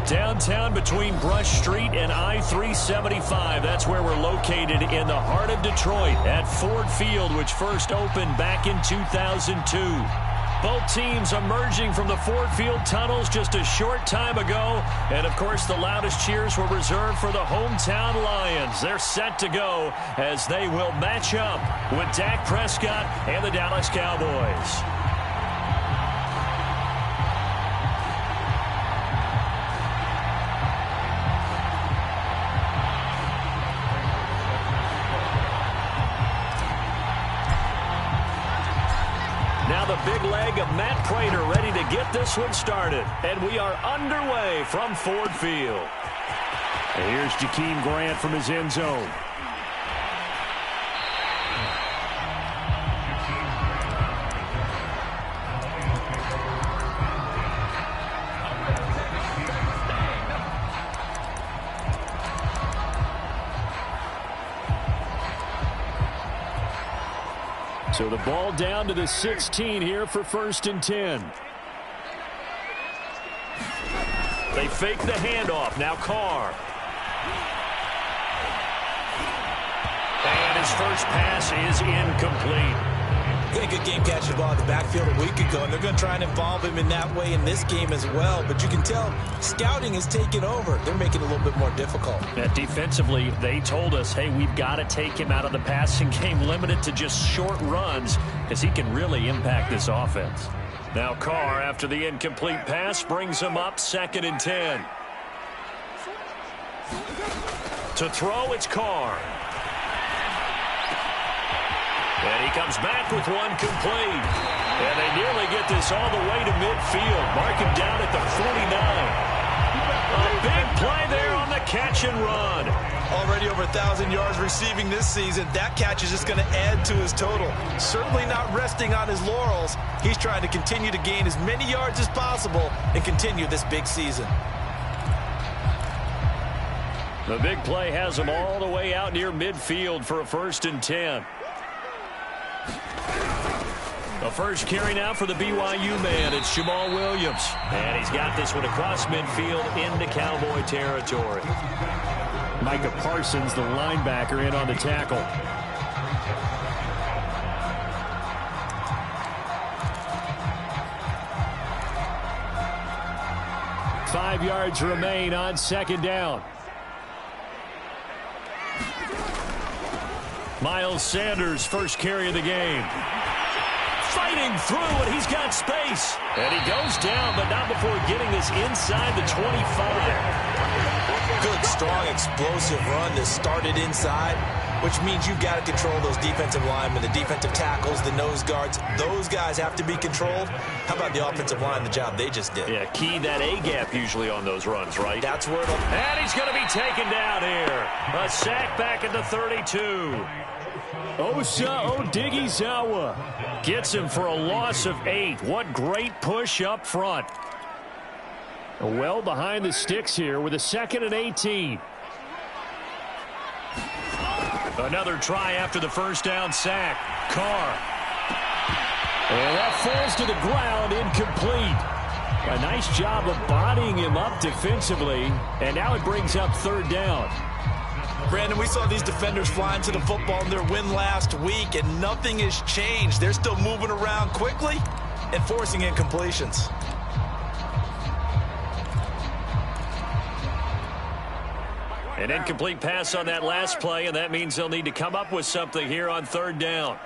Downtown between Brush Street and I-375. That's where we're located in the heart of Detroit at Ford Field, which first opened back in 2002. Both teams emerging from the Ford Field tunnels just a short time ago. And, of course, the loudest cheers were reserved for the hometown Lions. They're set to go as they will match up with Dak Prescott and the Dallas Cowboys. Now the big leg of Matt Prater ready to get this one started. And we are underway from Ford Field. And here's Jakeem Grant from his end zone. So the ball down to the 16 here for 1st and 10. They fake the handoff. Now Carr. And his first pass is incomplete. He had a good game catching the ball in the backfield a week ago, and they're going to try and involve him in that way in this game as well. But you can tell scouting is taking over. They're making it a little bit more difficult. Defensively, they told us, hey, we've got to take him out of the passing game, limited to just short runs, because he can really impact this offense. Now Carr, after the incomplete pass, brings him up 2nd and 10. To throw, it's Carr. And he comes back with one complete. And they nearly get this all the way to midfield. Mark him down at the 49. A big play there on the catch and run. Already over 1,000 yards receiving this season. That catch is just going to add to his total. Certainly not resting on his laurels. He's trying to continue to gain as many yards as possible and continue this big season. The big play has him all the way out near midfield for a 1st and 10. The first carry now for the BYU man. It's Jamal Williams. And he's got this one across midfield into Cowboy territory. Micah Parsons, the linebacker, in on the tackle. Five yards remain on 2nd down. Miles Sanders, first carry of the game. Fighting through, and he's got space. And he goes down, but not before getting this inside the 25. Good, strong, explosive run that started inside, which means you've got to control those defensive linemen, the defensive tackles, the nose guards. Those guys have to be controlled. How about the offensive line, the job they just did? Yeah, key that A-gap usually on those runs, right? That's where it'll... And he's going to be taken down here. A sack back at the 32. Osa Odighizuwa gets him for a loss of 8. What great push up front. Well behind the sticks here with a 2nd and 18. Another try after the first down sack. Carr. And that falls to the ground, incomplete. A nice job of bodying him up defensively. And now it brings up 3rd down. Brandon, we saw these defenders flying to the football in their win last week, and nothing has changed. They're still moving around quickly and forcing incompletions. An incomplete pass on that last play, and that means they'll need to come up with something here on 3rd down.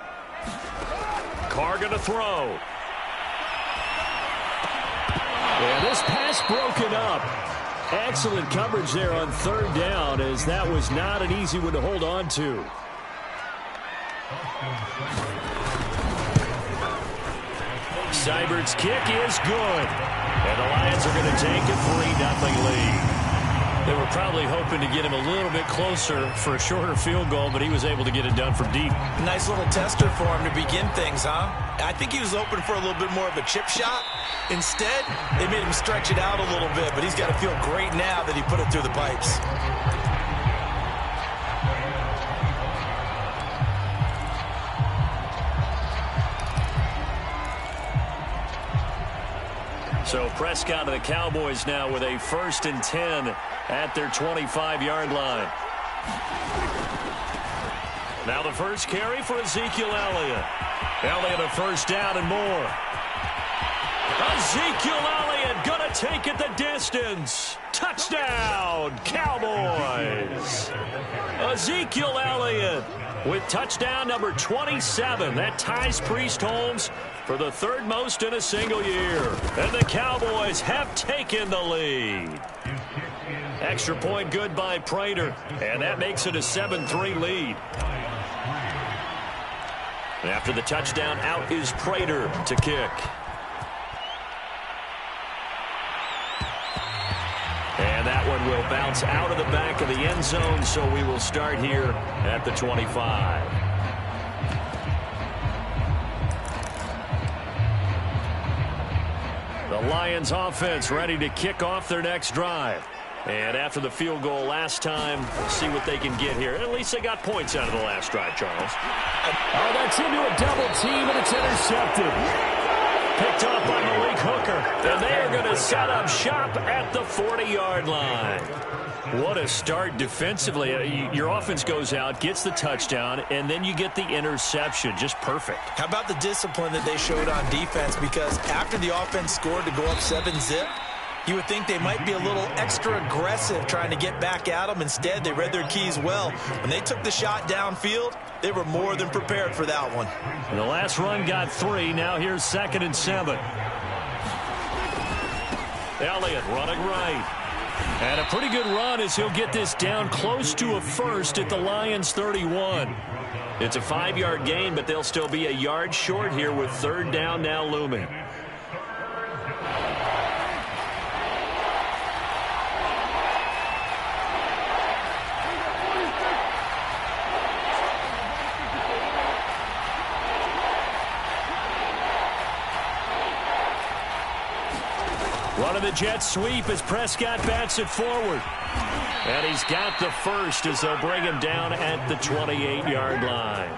Carr going to throw. And this pass broken up. Excellent coverage there on 3rd down, as that was not an easy one to hold on to. Seibert's kick is good. And the Lions are going to take a 3-0 lead. They were probably hoping to get him a little bit closer for a shorter field goal, but he was able to get it done from deep. Nice little tester for him to begin things, huh? I think he was hoping for a little bit more of a chip shot. Instead, they made him stretch it out a little bit, but he's got to feel great now that he put it through the pipes. So Prescott and the Cowboys now with a 1st and 10 at their 25-yard line. Now the first carry for Ezekiel Elliott. Elliott a first down and more. Ezekiel Elliott going to take it the distance. Touchdown, Cowboys. Ezekiel Elliott with touchdown number 27. That ties Priest Holmes for the 3rd most in a single year. And the Cowboys have taken the lead. Extra point good by Prater, and that makes it a 7-3 lead. And after the touchdown, out is Prater to kick. And that one will bounce out of the back of the end zone, so we will start here at the 25. The Lions offense ready to kick off their next drive. And after the field goal last time, we'll see what they can get here. At least they got points out of the last drive, Charles. Oh, that's into a double team, and it's intercepted. Picked off by Malik Hooker. And they are going to set up shop at the 40-yard line. What a start defensively. Your offense goes out, gets the touchdown, and then you get the interception. Just perfect. How about the discipline that they showed on defense? Because after the offense scored to go up 7-zip, you would think they might be a little extra aggressive trying to get back at them. Instead, they read their keys well. When they took the shot downfield, they were more than prepared for that one. And the last run got 3. Now here's 2nd and 7. Elliott running right. And a pretty good run as he'll get this down close to a first at the Lions 31. It's a 5-yard gain, but they'll still be a yard short here with 3rd down now looming. Running the jet sweep as Prescott bats it forward. And he's got the first as they'll bring him down at the 28-yard line.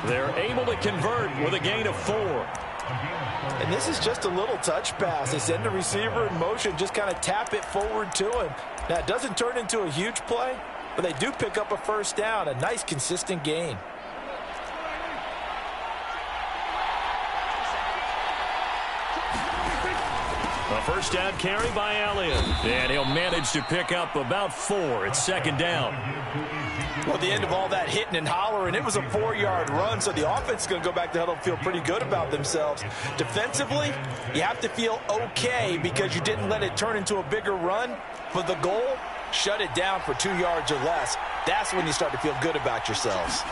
They're able to convert with a gain of 4. And this is just a little touch pass. They send the receiver in motion, just kind of tap it forward to him. Now, it doesn't turn into a huge play, but they do pick up a first down, a nice, consistent gain. A first down carry by Elliott. And he'll manage to pick up about 4. It's 2nd down. Well, at the end of all that hitting and hollering, it was a 4-yard run, so the offense is going to go back to huddle and feel pretty good about themselves. Defensively, you have to feel okay because you didn't let it turn into a bigger run. But the goal, shut it down for 2 yards or less. That's when you start to feel good about yourselves.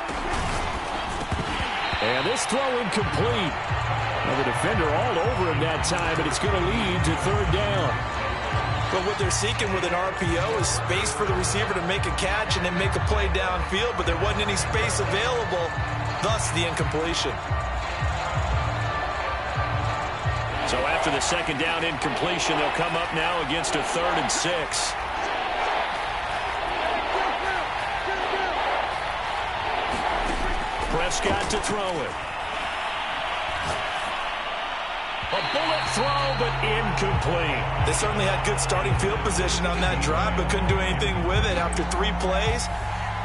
And this throw incomplete. Well, the defender all over him that time, but it's going to lead to 3rd down. But what they're seeking with an RPO is space for the receiver to make a catch and then make a play downfield, but there wasn't any space available, thus the incompletion. So after the 2nd down incompletion, they'll come up now against a 3rd and 6. Prescott to throw it. A bullet throw, but incomplete. They certainly had good starting field position on that drive, but couldn't do anything with it after 3 plays.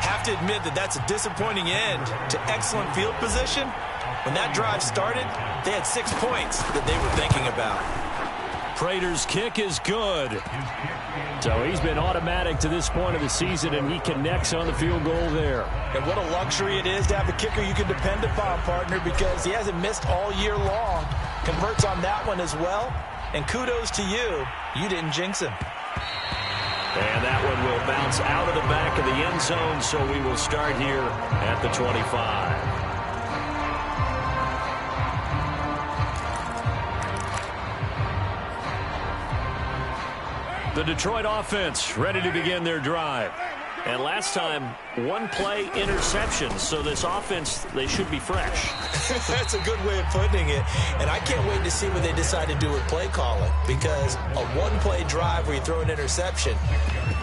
Have to admit that that's a disappointing end to excellent field position. When that drive started, they had 6 points that they were thinking about. Prater's kick is good. So he's been automatic to this point of the season, and he connects on the field goal there. And what a luxury it is to have a kicker you can depend upon, partner, because he hasn't missed all year long. Converts on that one as well. And kudos to you. You didn't jinx him. And that one will bounce out of the back of the end zone, so we will start here at the 25. The Detroit offense ready to begin their drive. And last time, one play interception. So this offense, they should be fresh. That's a good way of putting it. And I can't wait to see what they decide to do with play calling, because a one-play drive where you throw an interception,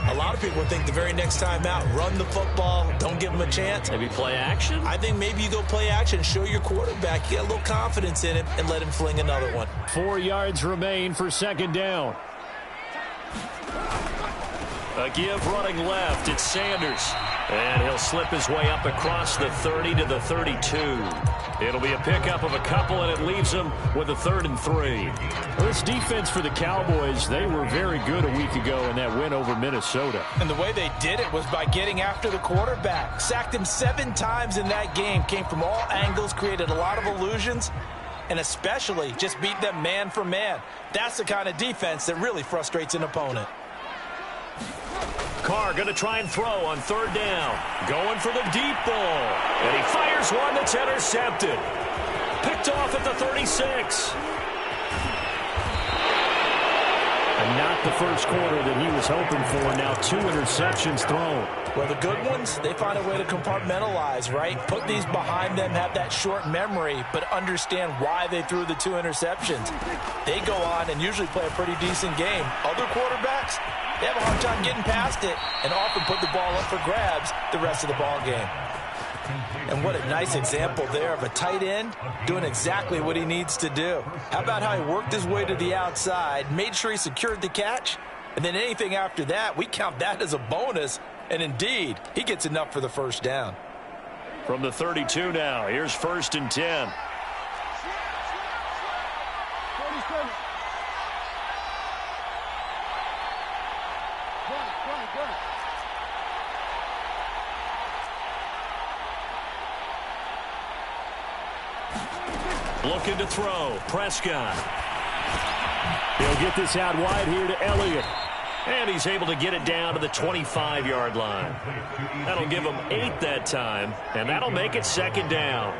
a lot of people think the very next time out, run the football, don't give them a chance. Maybe play action? I think maybe you go play action, show your quarterback, you get a little confidence in him, and let him fling another one. 4 yards remain for second down. A give running left. It's Sanders. And he'll slip his way up across the 30 to the 32. It'll be a pickup of a couple, and it leaves him with a 3rd and 3. Well, this defense for the Cowboys, they were very good a week ago in that win over Minnesota. And the way they did it was by getting after the quarterback. Sacked him 7 times in that game. Came from all angles, created a lot of illusions, and especially just beat them man for man. That's the kind of defense that really frustrates an opponent. Carr going to try and throw on 3rd down. Going for the deep ball. And he fires one that's intercepted. Picked off at the 36. And not the first quarter that he was hoping for. Now 2 interceptions thrown. Well, the good ones, they find a way to compartmentalize, right? Put these behind them, have that short memory, but understand why they threw the 2 interceptions. They go on and usually play a pretty decent game. Other quarterbacks, they have a hard time getting past it and often put the ball up for grabs the rest of the ball game. And what a nice example there of a tight end doing exactly what he needs to do. How about how he worked his way to the outside, made sure he secured the catch, and then anything after that, we count that as a bonus. And indeed, he gets enough for the first down. From the 32 now, here's 1st and 10. Looking to throw. Prescott. He'll get this out wide here to Elliott. And he's able to get it down to the 25-yard line. That'll give him 8 that time, and that'll make it 2nd down.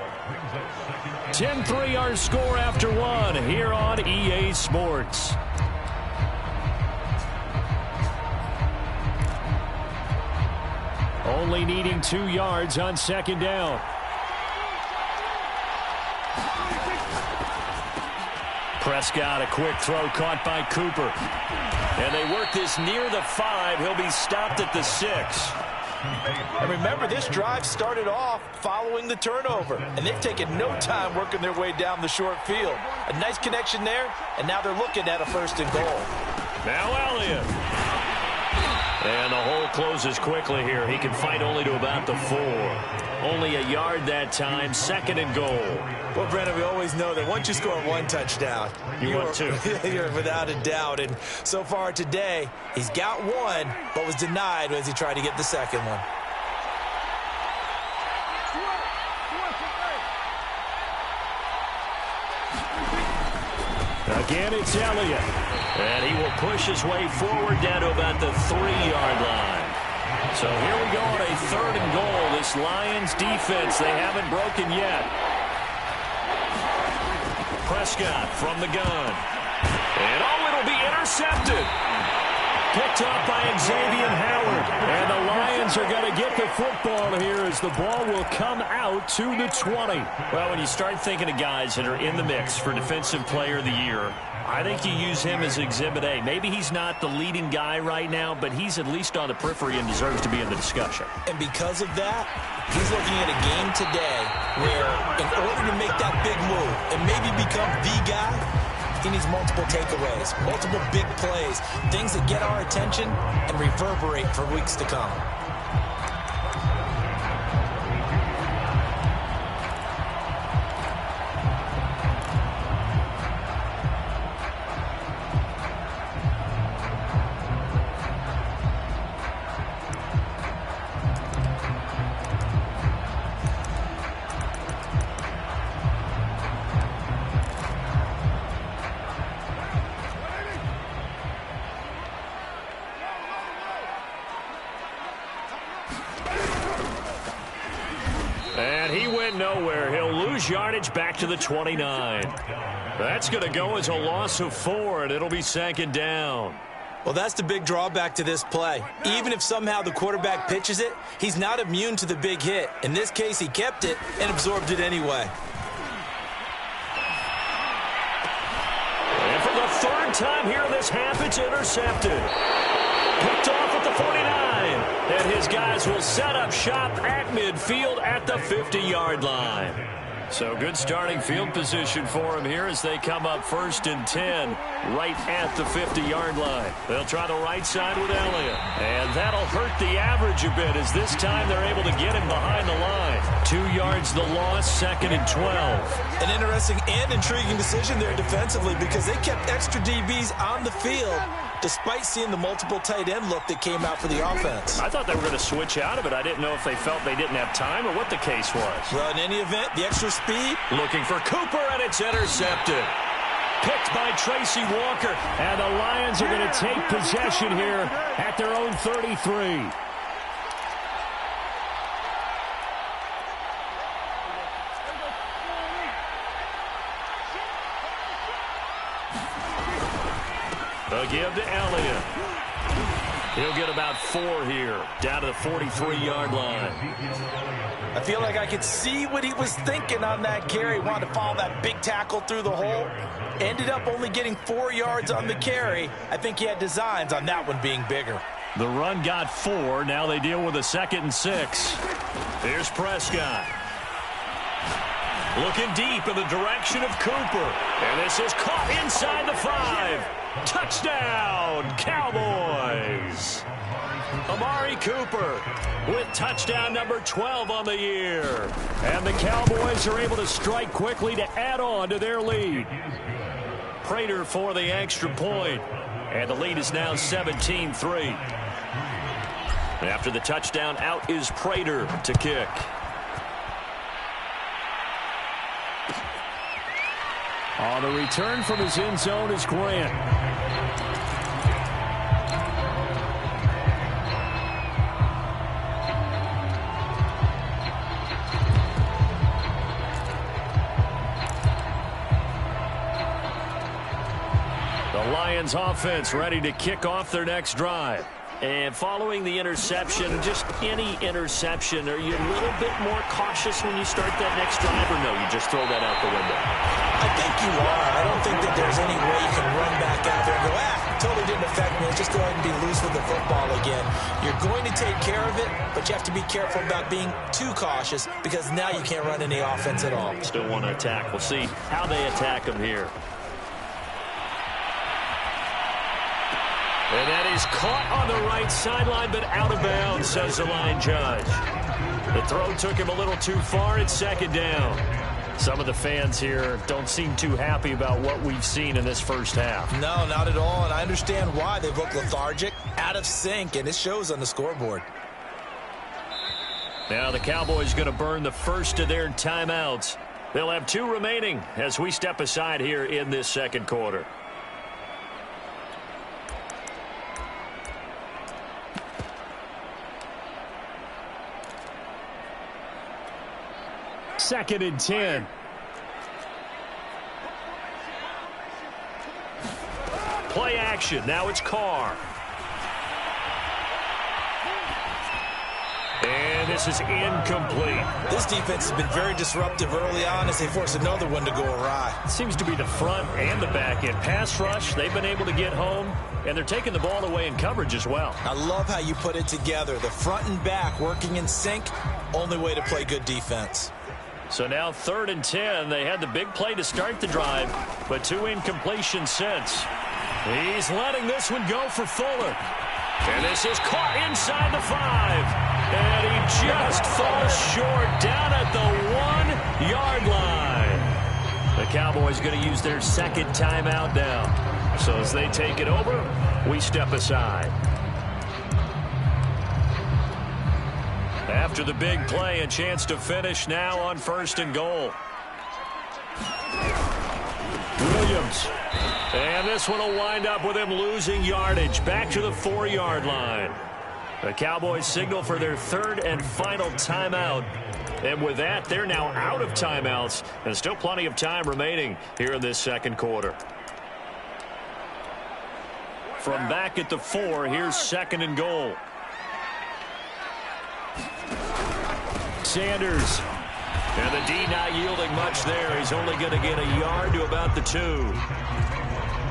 10-3 our score after 1 here on EA Sports. Only needing 2 yards on 2nd down. Prescott, a quick throw caught by Cooper. And they work this near the 5. He'll be stopped at the 6. And remember, this drive started off following the turnover, and they've taken no time working their way down the short field. A nice connection there, and now they're looking at a 1st and goal. Now Elliott. And the hole closes quickly here. He can fight only to about the 4. Only a yard that time, 2nd and goal. Well, Brennan, we always know that once you score 1 touchdown, you're 2. You're without a doubt. And so far today, he's got 1, but was denied as he tried to get the 2nd one. Again, it's Elliott. And he will push his way forward down to about the 3-yard line. So here we go on a 3rd and goal. This Lions defense, they haven't broken yet. Prescott from the gun. And it'll be intercepted. Picked off by Xavier Howard. And the Lions are going to get the football here as the ball will come out to the 20. Well, when you start thinking of guys that are in the mix for Defensive Player of the Year, I think you use him as Exhibit A. Maybe he's not the leading guy right now, but he's at least on the periphery and deserves to be in the discussion. And because of that, he's looking at a game today where in order to make that big move and maybe become the guy, he needs multiple takeaways, multiple big plays, things that get our attention and reverberate for weeks to come. Nowhere. He'll lose yardage back to the 29. That's going to go as a loss of 4, and it'll be 2nd down. Well, that's the big drawback to this play. Even if somehow the quarterback pitches it, he's not immune to the big hit. In this case, he kept it and absorbed it anyway. And for the third time here in this half, it's intercepted. Picked off at the 49. And his guys will set up shop at midfield at the 50-yard line. So good starting field position for him here as they come up 1st and 10 right at the 50-yard line. They'll try the right side with Elliott. And that'll hurt the average a bit as this time they're able to get him behind the line. 2 yards the loss, 2nd and 12. An interesting and intriguing decision there defensively because they kept extra DBs on the field despite seeing the multiple tight end look that came out for the offense. I thought they were going to switch out of it. I didn't know if they felt they didn't have time or what the case was. Well, in any event, the extra speed. Looking for Cooper, and it's intercepted. Picked by Tracy Walker, and the Lions are going to take possession here at their own 33. They'll give to Elliott. He'll get about 4 here, down to the 43-yard line. I feel like I could see what he was thinking on that carry. Wanted to follow that big tackle through the hole. Ended up only getting 4 yards on the carry. I think he had designs on that one being bigger. The run got 4. Now they deal with a 2nd and 6. Here's Prescott. Looking deep in the direction of Cooper. And this is caught inside the 5. Touchdown, Cowboys. Amari Cooper with touchdown number 12 on the year. And the Cowboys are able to strike quickly to add on to their lead. Prater for the extra point. And the lead is now 17-3. After the touchdown, out is Prater to kick. On the return from his end zone is Grant. The Lions offense ready to kick off their next drive. And following the interception, just any interception, are you a little bit more cautious when you start that next drive, or no, you just throw that out the window? I think you are. I don't think that there's any way you can run back out there and go, totally didn't affect me. Let's just go ahead and be loose with the football again. You're going to take care of it, but you have to be careful about being too cautious because now you can't run any offense at all. Still want to attack. We'll see how they attack them here. And that is caught on the right sideline, but out of bounds, says the line judge. The throw took him a little too far. It's 2nd down. Some of the fans here don't seem too happy about what we've seen in this first half. No, not at all, and I understand why. They've looked lethargic, out of sync, and it shows on the scoreboard. Now the Cowboys going to burn the first of their timeouts. They'll have 2 remaining as we step aside here in this second quarter. Second and 10. Play action. Now it's Carr. And this is incomplete. This defense has been very disruptive early on as they force another one to go awry. It seems to be the front and the back end. Pass rush, they've been able to get home, and they're taking the ball away in coverage as well. I love how you put it together. The front and back working in sync, only way to play good defense. So now 3rd and 10. They had the big play to start the drive, but 2 incompletions since. He's letting this one go for Fuller. And this is caught inside the 5. And he just falls short down at the 1-yard line. The Cowboys going to use their 2nd timeout now. So as they take it over, we step aside. After the big play, a chance to finish now on 1st and goal. Williams. And this one will wind up with him losing yardage back to the 4-yard line. The Cowboys signal for their 3rd and final timeout. And with that, they're now out of timeouts. And still plenty of time remaining here in this second quarter. From back at the 4, here's 2nd and goal. Sanders. And the D not yielding much there. He's only going to get a yard to about the 2.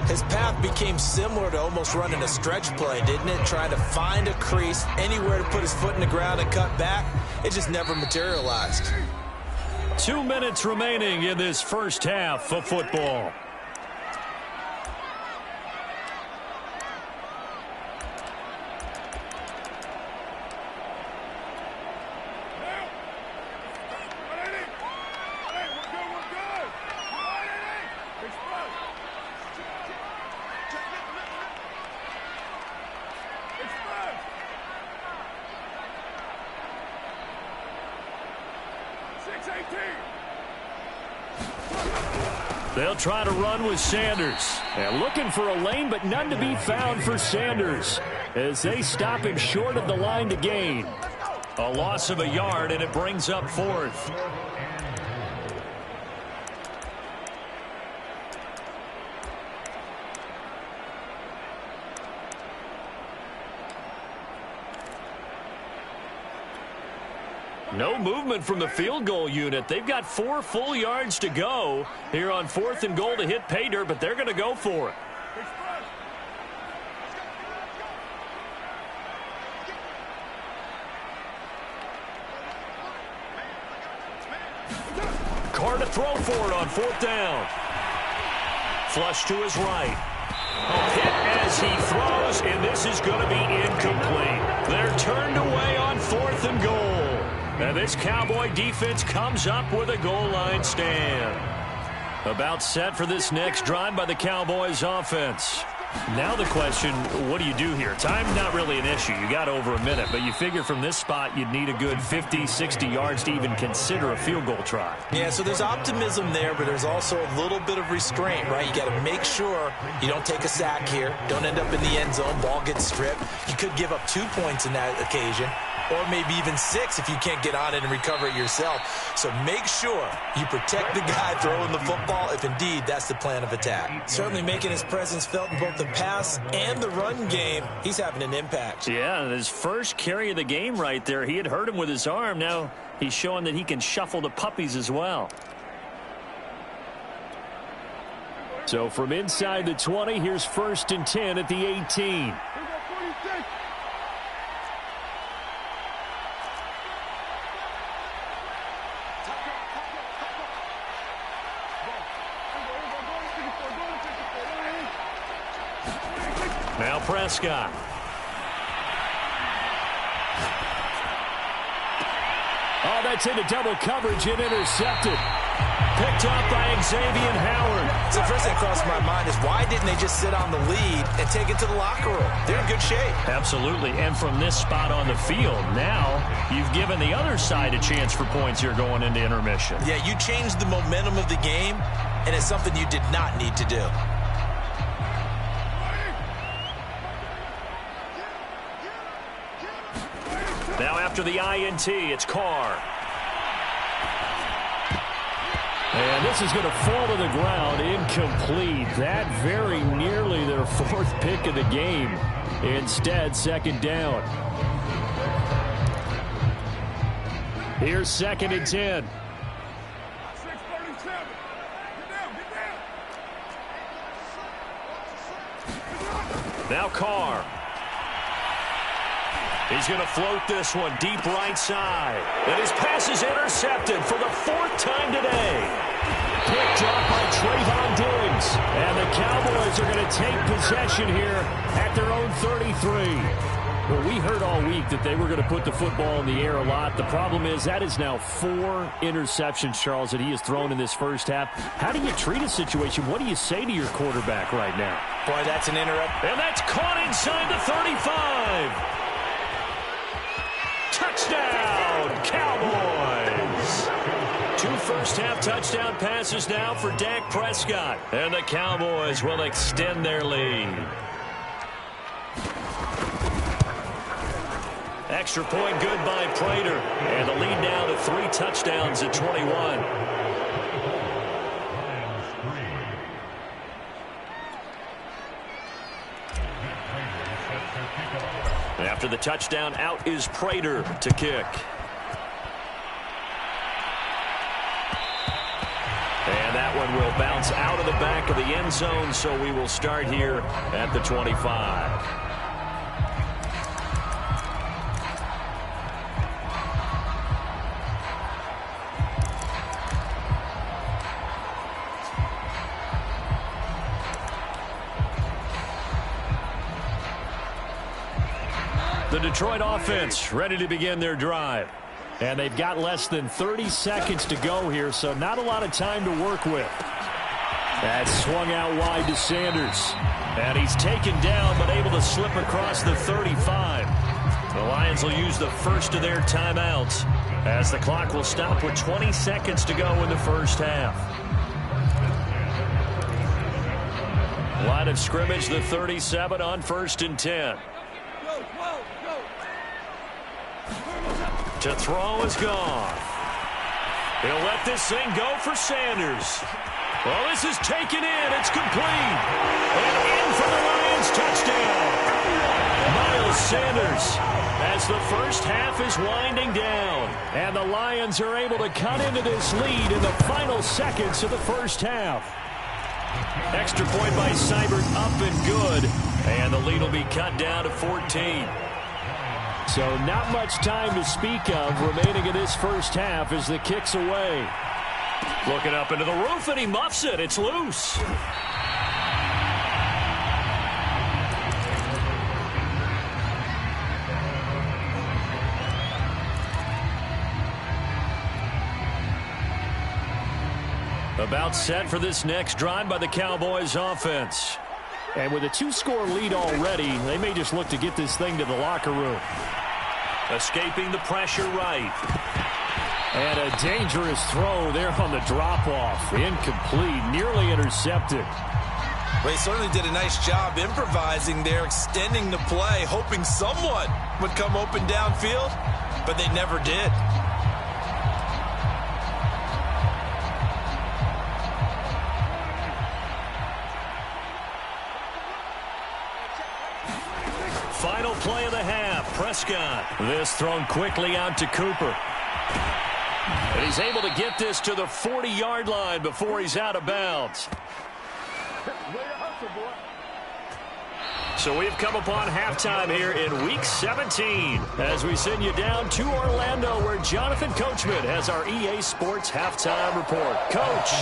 His path became similar to almost running a stretch play, didn't it? Trying to find a crease, anywhere to put his foot in the ground and cut back. It just never materialized. 2 minutes remaining in this first half of football. They'll try to run with Sanders. And looking for a lane, but none to be found for Sanders as they stop him short of the line to gain. A loss of a yard, and it brings up 4th. No movement from the field goal unit. They've got 4 full yards to go here on 4th and goal to hit pay dirt, but they're going to go for it. Carr to throw for it on 4th down. Flush to his right. A hit as he throws, and this is going to be incomplete. They're turned away on 4th and goal. And this Cowboy defense comes up with a goal line stand. About set for this next drive by the Cowboys offense. Now the question, what do you do here? Time's not really an issue. You got over a minute, but you figure from this spot you'd need a good 50, 60 yards to even consider a field goal try. Yeah, so there's optimism there, but there's also a little bit of restraint, right? You got to make sure you don't take a sack here. Don't end up in the end zone. Ball gets stripped. You could give up 2 points in that occasion, or maybe even 6 if you can't get on it and recover it yourself. So make sure you protect the guy throwing the football if indeed that's the plan of attack. Certainly making his presence felt in both the pass and the run game. He's having an impact. Yeah, his first carry of the game right there. He had hurt him with his arm. Now he's showing that he can shuffle the puppies as well. So from inside the 20, here's 1st and 10 at the 18. Now Prescott. Oh, that's into double coverage and intercepted. Picked up by Xavier Howard. So the first thing that crossed my mind is why didn't they just sit on the lead and take it to the locker room? They're in good shape. Absolutely. And from this spot on the field, now you've given the other side a chance for points here going into intermission. Yeah, you changed the momentum of the game, and it's something you did not need to do. Now after the INT, it's Carr. And this is going to fall to the ground, incomplete. That very nearly their 4th pick of the game. Instead, 2nd down. Here's 2nd and 10. Now Carr. He's going to float this one deep right side. And his pass is intercepted for the 4th time today. Picked up by Trayvon Diggs. And the Cowboys are going to take possession here at their own 33. Well, we heard all week that they were going to put the football in the air a lot. The problem is that is now 4 interceptions, Charles, that he has thrown in this first half. How do you treat a situation? What do you say to your quarterback right now? Boy, that's an interrupt. And that's caught inside the 35. Touchdown, Cowboys! 2 first-half touchdown passes now for Dak Prescott. And the Cowboys will extend their lead. Extra point good by Prater. And the lead now to 3 touchdowns at 21. After the touchdown, out is Prater to kick. And that one will bounce out of the back of the end zone, so we will start here at the 25. The Detroit offense ready to begin their drive. And they've got less than 30 seconds to go here, so not a lot of time to work with. That's swung out wide to Sanders. And he's taken down, but able to slip across the 35. The Lions will use the first of their timeouts, as the clock will stop with 20 seconds to go in the first half. Line of scrimmage, the 37 on 1st and 10. To throw is gone. He'll let this thing go for Sanders. Well, this is taken in. It's complete. And in for the Lions touchdown. Miles Sanders, as the first half is winding down. And the Lions are able to cut into this lead in the final seconds of the first half. Extra point by Seibert, up and good. And the lead will be cut down to 14. So not much time to speak of remaining in this first half as the kick's away. Looking up into the roof, and he muffs it. It's loose. About set for this next drive by the Cowboys offense. And with a 2-score lead already, they may just look to get this thing to the locker room. Escaping the pressure right. And a dangerous throw there on the drop-off. Incomplete, nearly intercepted. Well, he certainly did a nice job improvising there, extending the play, hoping someone would come open downfield, but they never did. Final play of the half, Prescott. This thrown quickly out to Cooper. And he's able to get this to the 40-yard line before he's out of bounds. So we've come upon halftime here in Week 17 as we send you down to Orlando, where Jonathan Coachman has our EA Sports Halftime Report. Coach.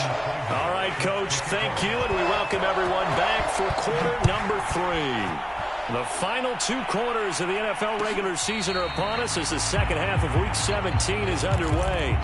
All right, Coach, thank you, and we welcome everyone back for quarter number 3. The final 2 quarters of the NFL regular season are upon us as the second half of Week 17 is underway.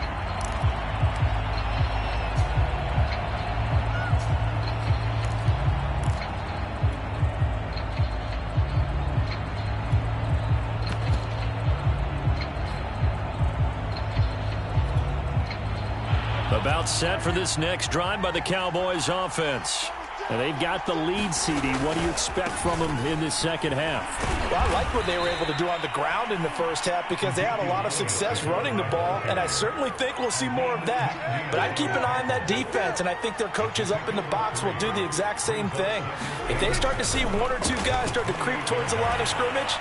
About set for this next drive by the Cowboys offense. And they've got the lead, CD. What do you expect from them in this second half? Well, I like what they were able to do on the ground in the first half because they had a lot of success running the ball, and I certainly think we'll see more of that. But I'd keep an eye on that defense, and I think their coaches up in the box will do the exact same thing. If they start to see 1 or 2 guys start to creep towards the line of scrimmage,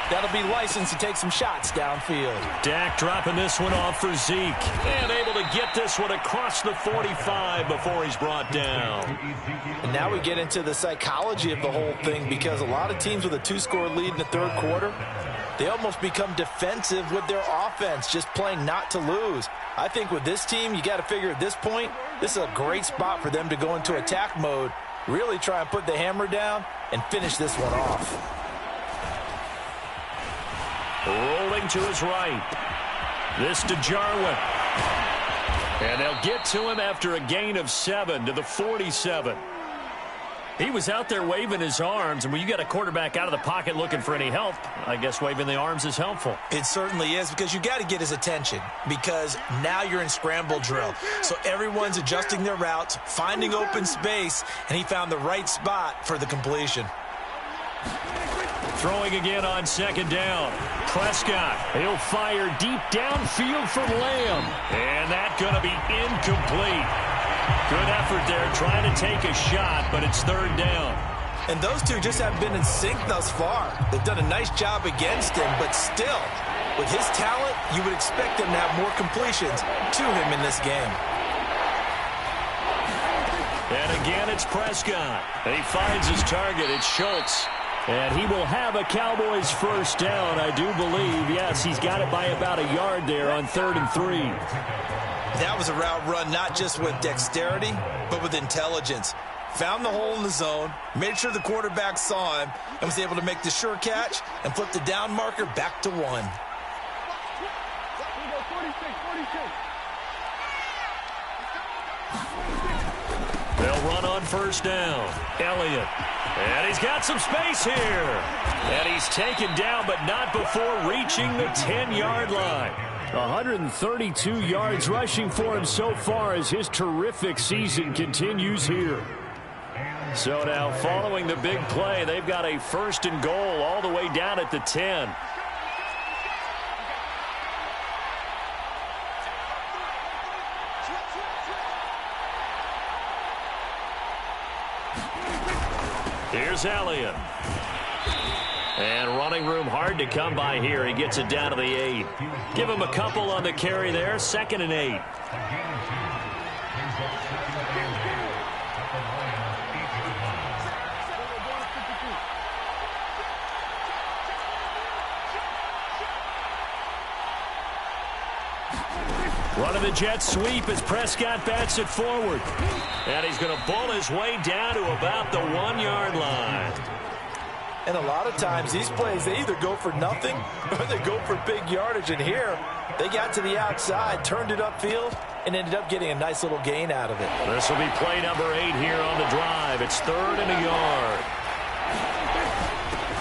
that'll be licensed to take some shots downfield. Dak dropping this one off for Zeke. And able to get this one across the 45 before he's brought down. And now we get into the psychology of the whole thing, because a lot of teams with a 2-score lead in the third quarter, they almost become defensive with their offense, just playing not to lose. I think with this team, you got to figure at this point, this is a great spot for them to go into attack mode, really try and put the hammer down and finish this one off. Rolling to his right. This to Jarwin. And they'll get to him after a gain of 7 to the 47. He was out there waving his arms, and when you got a quarterback out of the pocket looking for any help, I guess waving the arms is helpful. It certainly is, because you got to get his attention, because now you're in scramble drill. So everyone's adjusting their routes, finding open space, and he found the right spot for the completion. Throwing again on second down. Prescott, he'll fire deep downfield for Lamb. And that's going to be incomplete. Good effort there trying to take a shot, but it's third down. And those two just haven't been in sync thus far. They've done a nice job against him, but still, with his talent, you would expect him to have more completions to him in this game. And again, it's Prescott. And he finds his target. It's Schultz. And he will have a Cowboys first down, I do believe. Yes, he's got it by about a yard there on 3rd and 3. That was a route run not just with dexterity, but with intelligence. Found the hole in the zone, made sure the quarterback saw him, and was able to make the sure catch and flip the down marker back to 1. They'll run on first down. Elliott. And he's got some space here. And he's taken down, but not before reaching the 10-yard line. 132 yards rushing for him so far as his terrific season continues here. So now following the big play, they've got a 1st and goal all the way down at the 10. Here's Elliott. And running room hard to come by here. He gets it down to the 8. Give him a couple on the carry there. 2nd and 8. Running the jet sweep as Prescott bats it forward. And he's going to bull his way down to about the 1-yard line. And a lot of times these plays, they either go for nothing or they go for big yardage. And here, they got to the outside, turned it upfield, and ended up getting a nice little gain out of it. This will be play number 8 here on the drive. It's 3rd and a yard.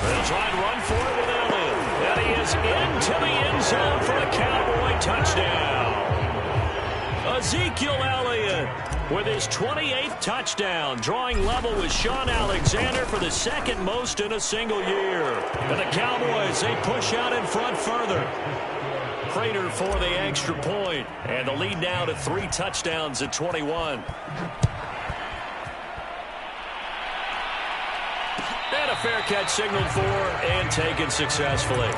They'll try and run for it with Elliott. And he is into the end zone for a Cowboy touchdown. Ezekiel Elliott with his 28th touchdown, drawing level with Sean Alexander for the 2nd most in a single year. And the Cowboys, they push out in front further. Prater for the extra point, and the lead now to 3 touchdowns at 21. And a fair catch signaled for and taken successfully.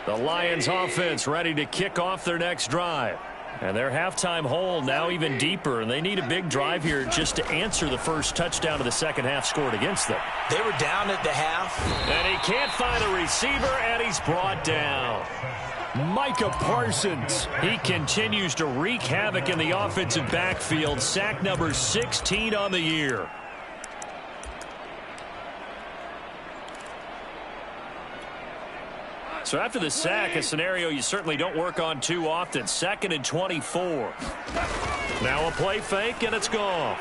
The Lions offense ready to kick off their next drive. And their halftime hole now even deeper, and they need a big drive here just to answer the first touchdown of the second half scored against them. They were down at the half. And he can't find a receiver, and he's brought down. Micah Parsons. He continues to wreak havoc in the offensive backfield. Sack number 16 on the year. So after the sack, a scenario you certainly don't work on too often. 2nd and 24. Now a play fake, and it's gone.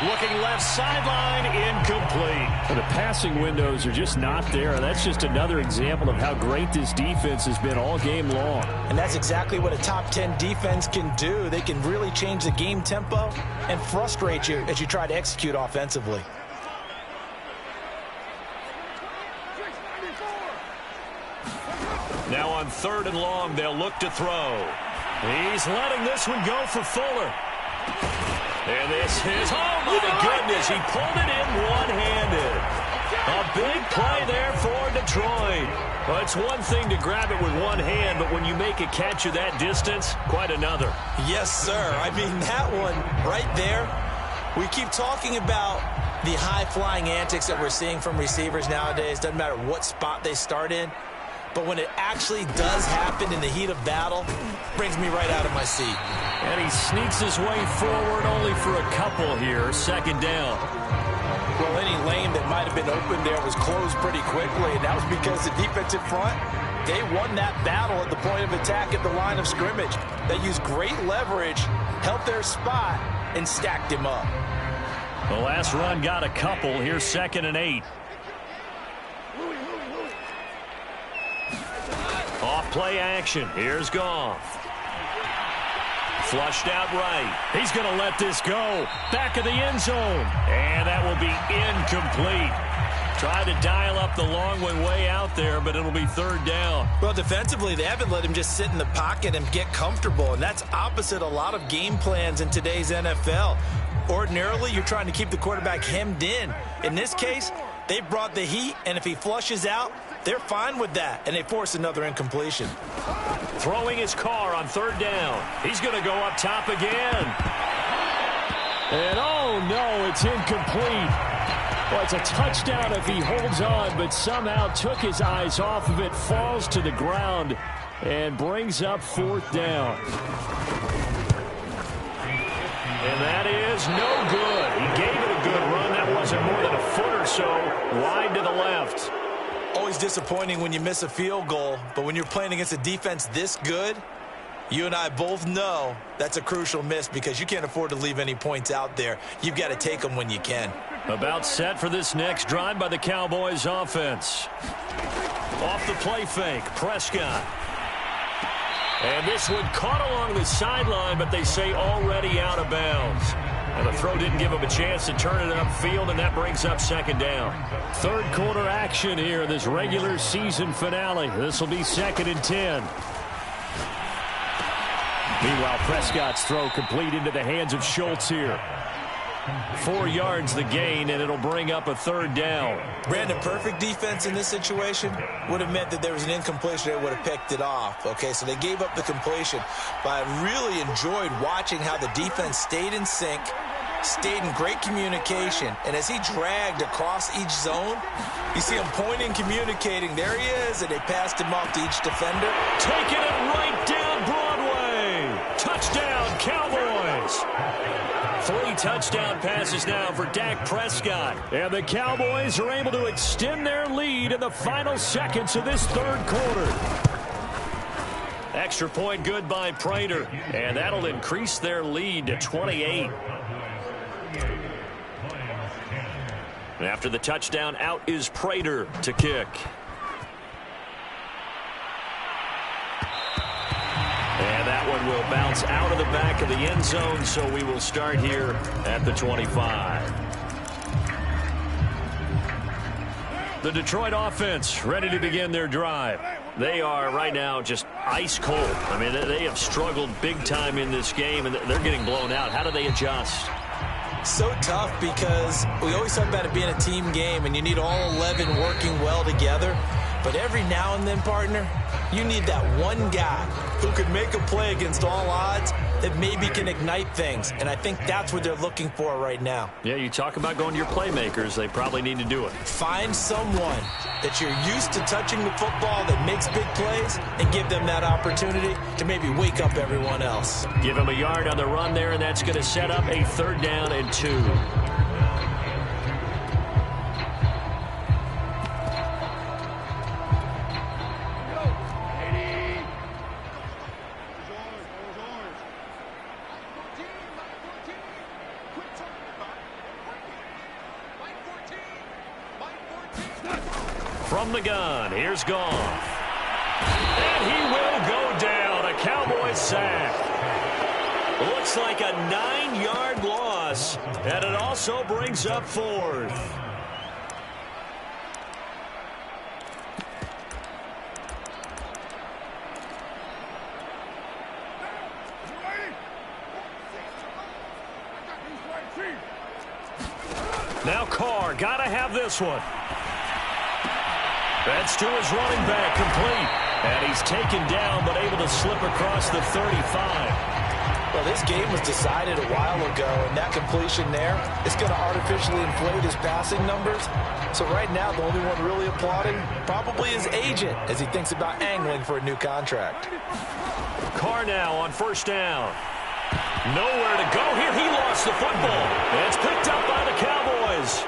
Looking left sideline, incomplete. And the passing windows are just not there. That's just another example of how great this defense has been all game long. And that's exactly what a top 10 defense can do. They can really change the game tempo and frustrate you as you try to execute offensively. Now on 3rd and long, they'll look to throw. He's letting this one go for Fuller. And this is, oh my goodness, he pulled it in one-handed. A big play there for Detroit. Well, it's one thing to grab it with one hand, but when you make a catch of that distance, quite another. Yes, sir. I mean, that one right there, we keep talking about the high-flying antics that we're seeing from receivers nowadays. Doesn't matter what spot they start in. But when it actually does happen in the heat of battle, brings me right out of my seat. And he sneaks his way forward only for a couple here. 2nd down. Well, any lane that might have been open there was closed pretty quickly, and that was because the defensive front, they won that battle at the point of attack at the line of scrimmage. They used great leverage, held their spot, and stacked him up. The last run got a couple. Here's 2nd and 8. Off play action. Here's Goff. Flushed out right. He's going to let this go. Back of the end zone. And that will be incomplete. Tried to dial up the long one way out there, but it'll be third down. Well, defensively, they haven't let him just sit in the pocket and get comfortable, and that's opposite a lot of game plans in today's NFL. Ordinarily, you're trying to keep the quarterback hemmed in. In this case, they brought the heat, and if he flushes out, they're fine with that, and they force another incompletion. Throwing his car on third down. He's going to go up top again. And oh no, it's incomplete. Well, it's a touchdown if he holds on, but somehow took his eyes off of it, falls to the ground, and brings up fourth down. And that is no good. He gave it a good run. That wasn't more than a foot or so wide to the left. Always disappointing when you miss a field goal, but when you're playing against a defense this good, you and I both know that's a crucial miss because you can't afford to leave any points out there. You've got to take them when you can. About set for this next drive by the Cowboys offense. Off the play fake, Prescott. And this one caught along the sideline, but they say already out of bounds. And the throw didn't give him a chance to turn it upfield, and that brings up second down. Third quarter action here in this regular season finale. This will be 2nd and 10. Meanwhile, Prescott's throw complete into the hands of Schultz here. 4 yards the gain, and it'll bring up a third down. Brandon, perfect defense in this situation would have meant that there was an incompletion. They would have picked it off. Okay, so they gave up the completion. But I really enjoyed watching how the defense stayed in sync, stayed in great communication. And as he dragged across each zone, you see him pointing, communicating. There he is, and they passed him off to each defender. Taking it right down Broadway. Touchdown, Cowboys. 3 touchdown passes now for Dak Prescott. And the Cowboys are able to extend their lead in the final seconds of this third quarter. Extra point good by Prater. And that'll increase their lead to 28. And after the touchdown, out is Prater to kick. And that one will bounce out of the back of the end zone, so we will start here at the 25. The Detroit offense ready to begin their drive. They are right now just ice cold. I mean, they have struggled big time in this game, and they're getting blown out. How do they adjust? So tough because we always talk about it being a team game, and you need all 11 working well together. But every now and then, partner, you need that one guy who can make a play against all odds that maybe can ignite things. And I think that's what they're looking for right now. Yeah, you talk about going to your playmakers. They probably need to do it. Find someone that you're used to touching the football that makes big plays and give them that opportunity to maybe wake up everyone else. Give him a yard on the run there, and that's going to set up a 3rd down and 2. From the gun, here's Goff. And he will go down. A Cowboys sack. Looks like a 9-yard loss. And it also brings up 4th. Now Carr, gotta have this one. That's to his running back, complete. And he's taken down, but able to slip across the 35. Well, this game was decided a while ago, and that completion there is going to artificially inflate his passing numbers. So right now, the only one really applauding probably his agent as he thinks about angling for a new contract. Carr now on 1st down. Nowhere to go here. He lost the football. And it's picked up by the Cowboys.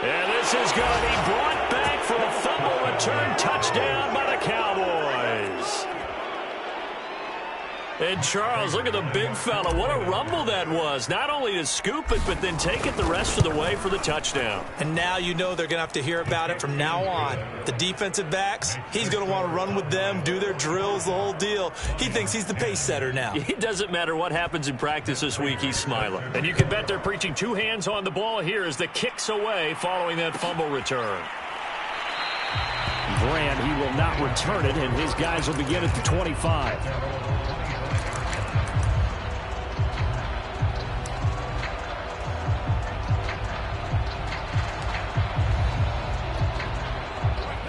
And this is going to be brought back for a fumble return touchdown by the Cowboys. And Charles, look at the big fella. What a rumble that was. Not only to scoop it, but then take it the rest of the way for the touchdown. And now you know they're going to have to hear about it from now on. The defensive backs, he's going to want to run with them, do their drills, the whole deal. He thinks he's the pace setter now. It doesn't matter what happens in practice this week, he's smiling. And you can bet they're preaching two hands on the ball here as the kick's away following that fumble return. Grant, he will not return it, and his guys will begin at the 25.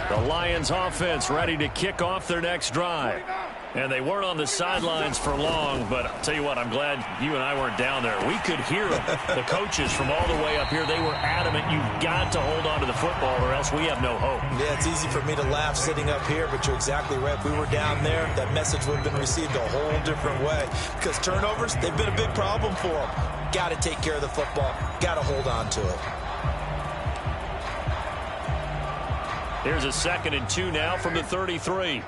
The Lions offense ready to kick off their next drive. And they weren't on the sidelines for long, but I'll tell you what, I'm glad you and I weren't down there. We could hear them, the coaches from all the way up here. They were adamant, you've got to hold on to the football or else we have no hope. Yeah, it's easy for me to laugh sitting up here, but you're exactly right. If we were down there, that message would have been received a whole different way. Because turnovers, they've been a big problem for them. Got to take care of the football. Got to hold on to it. Here's a 2nd and 2 now from the 33.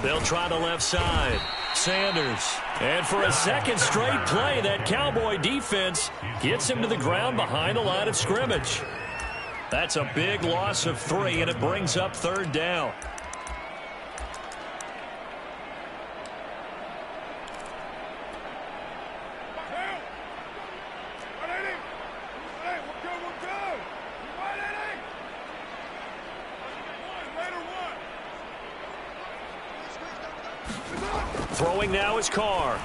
They'll try the left side. Sanders. And for a second straight play, that Cowboy defense gets him to the ground behind the line of scrimmage. That's a big loss of 3, and it brings up 3rd down. Throwing now is Carr.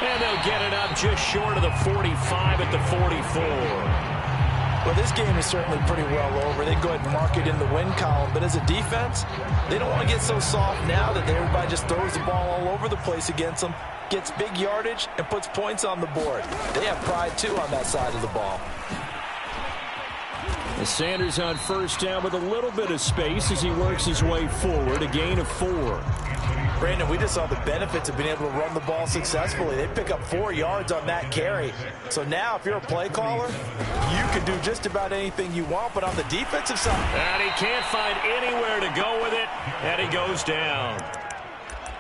And they'll get it up just short of the 45 at the 44. Well, this game is certainly pretty well over. They go ahead and mark it in the win column. But as a defense, they don't want to get so soft now that everybody just throws the ball all over the place against them, gets big yardage, and puts points on the board. They have pride, too, on that side of the ball. Sanders on 1st down with a little bit of space as he works his way forward. A gain of 4. Brandon, we just saw the benefits of being able to run the ball successfully. They pick up 4 yards on that carry. So now, if you're a play caller, you can do just about anything you want. But on the defensive side, and he can't find anywhere to go with it, and he goes down.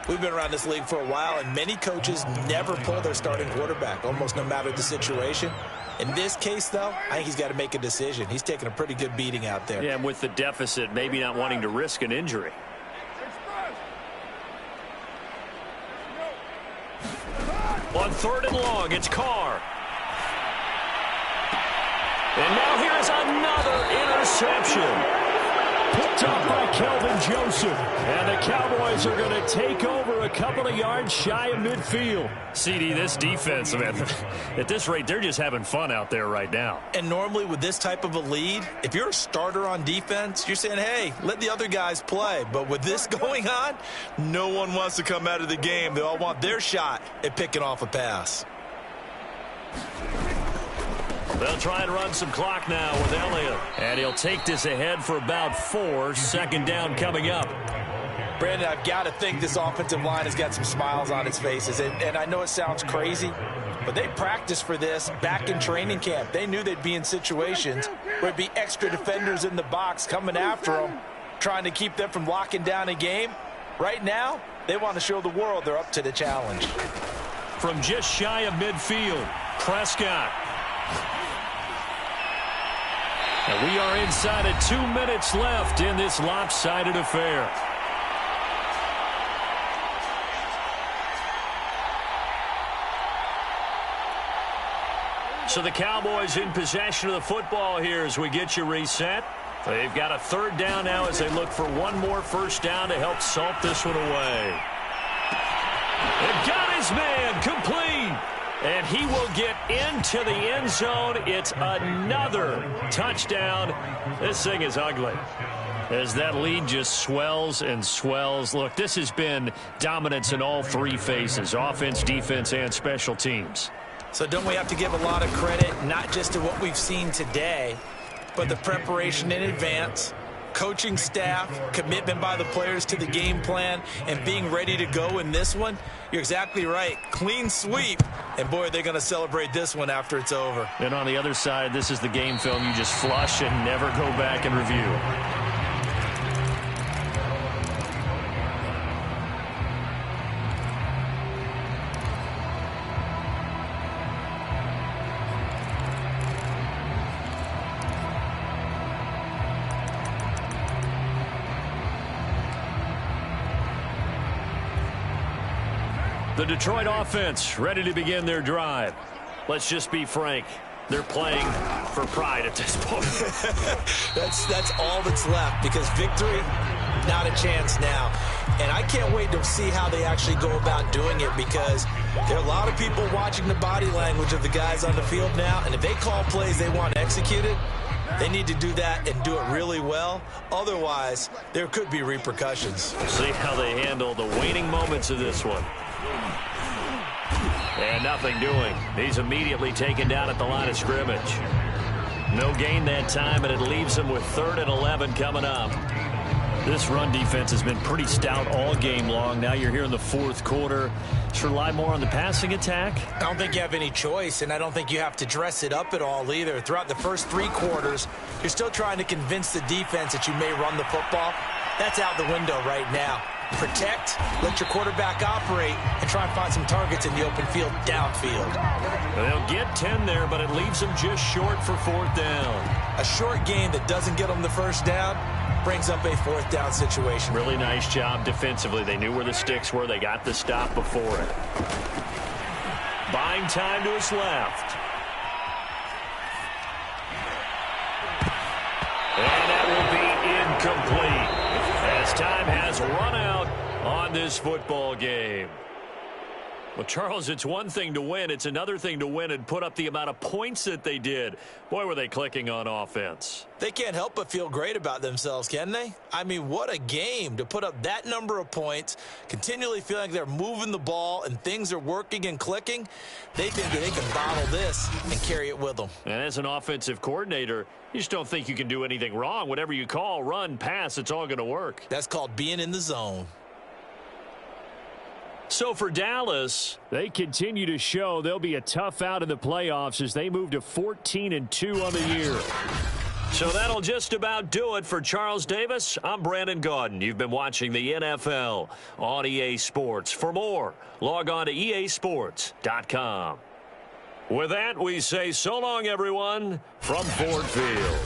We've been around this league for a while, and many coaches never pull their starting quarterback, almost no matter the situation. In this case, though, I think he's got to make a decision. He's taking a pretty good beating out there. Yeah, and with the deficit, maybe not wanting to risk an injury. On 3rd and long, it's Carr. And now here's another interception. Picked up by Kelvin Joseph. And the Cowboys are going to take over a couple of yards shy of midfield. CD, this defense, man, at this rate, they're just having fun out there right now. And normally with this type of a lead, if you're a starter on defense, you're saying, hey, let the other guys play. But with this going on, no one wants to come out of the game. They all want their shot at picking off a pass. They'll try and run some clock now with Elliott. And he'll take this ahead for about 4. 2nd down coming up. Brandon, I've got to think this offensive line has got some smiles on its faces. And I know it sounds crazy, but they practiced for this back in training camp. They knew they'd be in situations where there'd be extra defenders in the box coming after them, trying to keep them from locking down a game. Right now, they want to show the world they're up to the challenge. From just shy of midfield, Prescott. And we are inside of 2 minutes left in this lopsided affair. So the Cowboys in possession of the football here as we get you reset. They've got a 3rd down now as they look for one more 1st down to help salt this one away. And got his man complete. And he will get into the end zone. It's another touchdown. This thing is ugly as that lead just swells and swells. Look, this has been dominance in all 3 phases, offense, defense, and special teams. So don't we have to give a lot of credit, not just to what we've seen today, but the preparation in advance, coaching staff, commitment by the players to the game plan, and being ready to go in this one? You're exactly right. Clean sweep. And, boy, they're going to celebrate this one after it's over. And on the other side, this is the game film you just flush and never go back and review. The Detroit offense ready to begin their drive. Let's just be frank. They're playing for pride at this point. That's all that's left, because victory, not a chance now. And I can't wait to see how they actually go about doing it, because there are a lot of people watching the body language of the guys on the field now, and if they call plays they want executed, they need to do that and do it really well. Otherwise, there could be repercussions. We'll see how they handle the waning moments of this one. And nothing doing. He's immediately taken down at the line of scrimmage. No gain that time, and it leaves him with 3rd and 11 coming up. This run defense has been pretty stout all game long. Now you're here in the 4th quarter. Just rely more on the passing attack. I don't think you have any choice, and I don't think you have to dress it up at all either. Throughout the first 3 quarters, you're still trying to convince the defense that you may run the football. That's out the window right now. Protect, let your quarterback operate, and try and find some targets in the open field downfield. They'll get 10 there, but it leaves them just short for 4th down. A short gain that doesn't get them the first down brings up a 4th down situation. Really nice job defensively. They knew where the sticks were. They got the stop before it. Buying time to his left. And that will be incomplete, as time has run out on this football game. Well, Charles, it's one thing to win. It's another thing to win and put up the amount of points that they did. Boy, were they clicking on offense. They can't help but feel great about themselves, can they? I mean, what a game to put up that number of points, continually feeling like they're moving the ball and things are working and clicking. They think that they can bottle this and carry it with them. And as an offensive coordinator, you just don't think you can do anything wrong. Whatever you call, run, pass, it's all going to work. That's called being in the zone. So for Dallas, they continue to show they'll be a tough out in the playoffs as they move to 14-2 on the year. So that'll just about do it for Charles Davis. I'm Brandon Gaudin. You've been watching the NFL on EA Sports. For more, log on to easports.com. With that, we say so long, everyone, from Ford Field.